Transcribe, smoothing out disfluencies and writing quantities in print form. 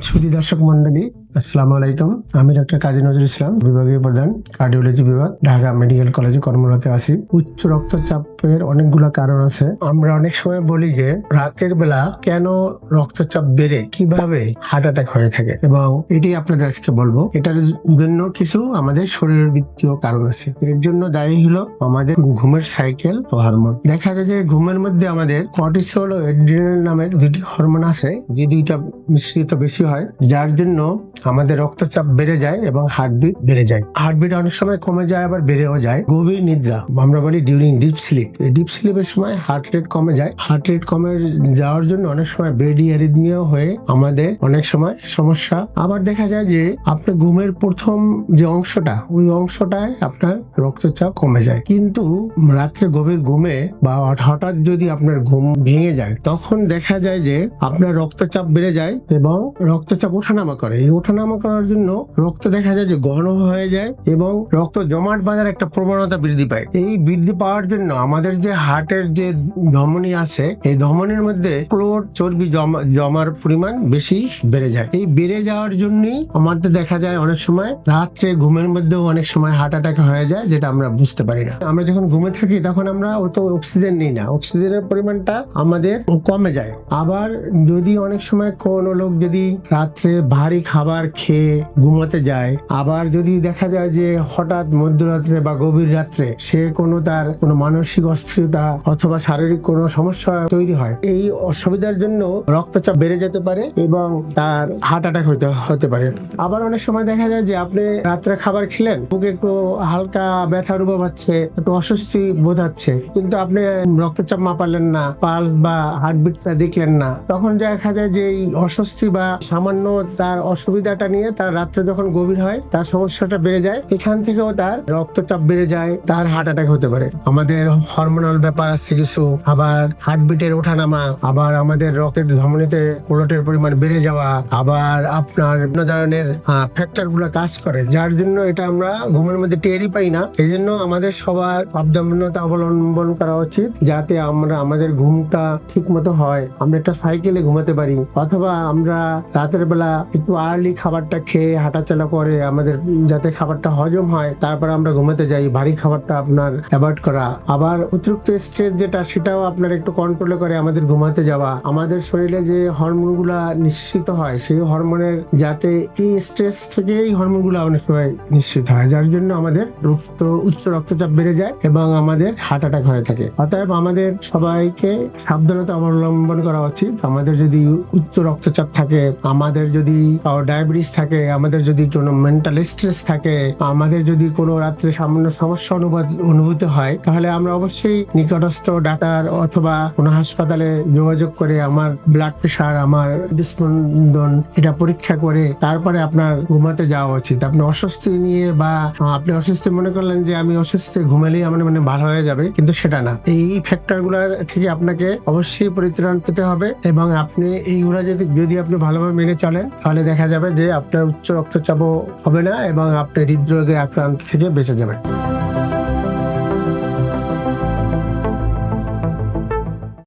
সুধী দর্শক মন্ডলী, আসসালামু আলাইকুম। আমি ডক্টর কাজী নজরুল ইসলাম, বিভাগীয় প্রধান, কার্ডিওলজি বিভাগ, ঢাকা মেডিকেল কলেজে কর্মরত আছি। উচ্চ রক্তচাপের অনেকগুলো কারণ আছে। আমরা অনেক সময় বলি যে রাতের বেলা কেন রক্তচাপ বেড়ে কিভাবে হার্ট অ্যাটাক হয়ে থাকে, এবং এটি আপনাদের আজকে বলবো। এটার জন্য কিছু আমাদের শরীরের বৃত্তীয় কারণ আছে। এর জন্য দায়ী হলো আমাদের ঘুমের সাইকেল ও হরমোন। দেখা যায় যে ঘুমের মধ্যে আমাদের কর্টিসল ও এড্রিনাল নামের দুটি হরমোন আছে, যে দুইটা মিশ্রিত বেশি হয়, যার জন্য আমাদের রক্তচাপ বেড়ে যায় এবং হার্টবিট বেড়ে যায়। হার্টবিট অনেক সময় কমে যায়, আবার বেড়েও যায়। গভীর নিদ্রা, আমরা বলি ডিউরিং ডিপ স্লিপ, এই ডিপ স্লিপের সময় হার্ট রেট কমে যায়। হার্ট রেট কমে যাওয়ার জন্য অনেক সময় বেডি অ্যারিথমিয়া হয়ে আমাদের অনেক সময় সমস্যা। আবার দেখা যায় যে আপনার ঘুমের প্রথম যে অংশটা, ওই অংশটায় আপনার রক্তচাপ কমে যায়, কিন্তু রাত্রে গভীর ঘুমে বা হঠাৎ যদি আপনার ঘুম ভেঙে যায়, তখন দেখা যায় যে আপনার রক্তচাপ বেড়ে যায় এবং রক্তচাপ ওঠানামা করে। এই ওঠানামা করার জন্য রক্ত দেখা যায় যে ঘন হয়ে যায় এবং রক্ত জমাট বাঁধার একটা প্রবণতা বৃদ্ধি পায়। এই বৃদ্ধি পাওয়ার জন্য আমাদের যে হার্টের যে ধমনী আছে, এই ধমনীর মধ্যে ক্লোট চর্বি জমার পরিমাণ বেশি বেড়ে যায়। এই বেড়ে যাওয়ার জন্যই আমাদের দেখা যায় অনেক সময় রাত্রে ঘুমের মধ্যেও অনেক সময় হার্ট অ্যাটাক হয়ে যায়, যেটা আমরা বুঝতে পারি না। আমরা যখন ঘুমে থাকি তখন আমরা অত অক্সিজেন নিই না, অক্সিজেনের পরিমাণটা আমাদের কমে যায়। আবার যদি অনেক সময় কোনো লোক যদি রাত্রে ভারী খাবার খেয়ে ঘুমাতে যায়, আবার যদি দেখা যায় যে হঠাৎ মধ্যরাত্রে বা গভীর রাত্রে সে তার কোনো মানসিক অস্থিরতা অথবা শারীরিক কোনো সমস্যা তৈরি হয়, এই অসুবিধার জন্য রক্তচাপ বেড়ে যেতে পারে এবং তার হার্ট অ্যাটাক হতে পারে। আবার অনেক সময় দেখা যায় যে আপনি রাত্রে খাবার খেলেন, বুকে একটু হালকা ব্যথা অনুভব হচ্ছে, একটু অস্বস্তি বোধ হচ্ছে, কিন্তু আপনি রক্তচাপ মাপালেন না, পালস বা হার্টবিটটা দেখলেন না, তখন দেখা যায় যে এই অস্বস্তি বা সামান্য তার অসুবিধাটা নিয়ে তার রাত্রে যখন গভীর হয় তার সমস্যাটা বেড়ে যায়। এখান থেকেও তার রক্তচাপ বেড়ে যায়, তার হার্ট অ্যাটাক হতে পারে। আমাদের হরমোনাল ব্যাপার আছে কিছু, আবার হার্টবিটের ওঠানামা, আবার আমাদের রক্তের ধমনীতে ক্লোটের পরিমাণ বেড়ে যাওয়া, আবার আপনার বিভিন্ন ধরনের ফ্যাক্টর গুলো কাজ করে, যার জন্য এটা আমরা ঘুমের মধ্যে টেরই পাই না। এই জন্য আমাদের সবার সাবধানতা অবলম্বন করা উচিত, যাতে আমরা আমাদের ঘুমটা ঠিক মতো হয়, আমরা একটা সাইকেলে ঘুমাতে পারি, অথবা আমরা রাতের বেলা একটু আর্লি খাবারটা খেয়ে হাঁটাচলা করে আমাদের যাতে খাবারটা হজম হয়, তারপর আমরা ঘুমাতে যাই। ভারী খাবারটা আপনার অ্যাভয়েড করা। আবার অতিরিক্ত স্ট্রেস যেটা, সেটাও আপনার একটু কন্ট্রোলে করে আমাদের ঘুমাতে যাওয়া। আমাদের শরীরে যে হরমোনগুলা নিঃসৃত হয়, সেই হরমোনের যাতে এই স্ট্রেস থেকে এই হরমোনগুলো অনেক সময় নিঃসৃত হয়, যার জন্য আমাদের উচ্চ রক্তচাপ বেড়ে যায় এবং আমাদের হার্ট অ্যাটাক হয়ে থাকে। অতএব আমাদের সবাইকে সাবধানতা অবলম্বন করা উচিত। আমাদের যদি উচ্চ রক্তচাপ থাকে, আমাদের যদি ডায়াবেটিস থাকে, আমাদের যদি কোনো মেন্টাল স্ট্রেস থাকে, আমাদের যদি কোনো রাত্রে সামান্য সমস্যা অনুভূত হয়, তাহলে আমরা অবশ্যই নিকটস্থ ডাক্তার অথবা কোনো হাসপাতালে যোগাযোগ করে আমার ব্লাড প্রেশার, আমার হৃদস্পন্দন, এটা পরীক্ষা করে তারপরে আপনার ঘুমাতে যাওয়া উচিত। আপনি অস্বস্তি নিয়ে বা আপনি অসুস্থ মনে করলেন যে আমি অসুস্থ, ঘুমালেই আমার মানে ভালো হয়ে যাবে, কিন্তু সেটা না। এই ফ্যাক্টর গুলা থেকে আপনাকে অবশ্যই পরিত্রাণ পেতে হবে, এবং আপনি এইগুলা যদি আপনি ভালোভাবে মেনে চলেন, তাহলে দেখা যাবে যে আপনার উচ্চ রক্তচাপও হবে না এবং আপনি হৃদরোগের আক্রান্ত থেকে বেঁচে যাবেন।